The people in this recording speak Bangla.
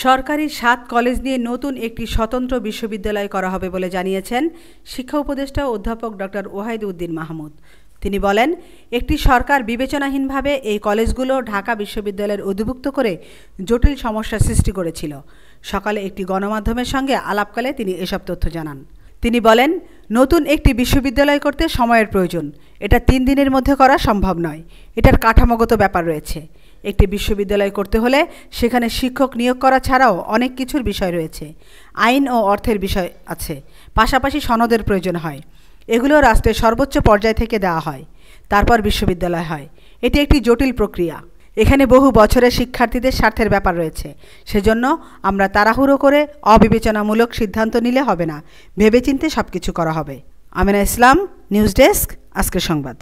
সরকারি ৭ কলেজ নিয়ে নতুন একটি স্বতন্ত্র বিশ্ববিদ্যালয় করা হবে বলে জানিয়েছেন শিক্ষা উপদেষ্টা অধ্যাপক ডক্টর ওয়াহিদ উদ্দিন মাহমুদ। তিনি বলেন, একটি সরকার বিবেচনাহীনভাবে এই কলেজগুলো ঢাকা বিশ্ববিদ্যালয়ের অধিভুক্ত করে জটিল সমস্যা সৃষ্টি করেছিল। সকালে একটি গণমাধ্যমের সঙ্গে আলাপকালে তিনি এসব তথ্য জানান। তিনি বলেন, নতুন একটি বিশ্ববিদ্যালয় করতে সময়ের প্রয়োজন। এটা ৩ দিনের মধ্যে করা সম্ভব নয়। এটার কাঠামোগত ব্যাপার রয়েছে। একটি বিশ্ববিদ্যালয় করতে হলে সেখানে শিক্ষক নিয়োগ করা ছাড়াও অনেক কিছুর বিষয় রয়েছে। আইন ও অর্থের বিষয় আছে, পাশাপাশি সনদের প্রয়োজন হয়। এগুলো রাষ্ট্রের সর্বোচ্চ পর্যায় থেকে দেওয়া হয়, তারপর বিশ্ববিদ্যালয় হয়। এটি একটি জটিল প্রক্রিয়া। এখানে বহু বছরের শিক্ষার্থীদের স্বার্থের ব্যাপার রয়েছে। সেজন্য আমরা তাড়াহুড়ো করে অবিবেচনামূলক সিদ্ধান্ত নিলে হবে না, ভেবেচিন্তে সব কিছু করা হবে। আমিনা ইসলাম, নিউজ ডেস্ক, আজকের সংবাদ।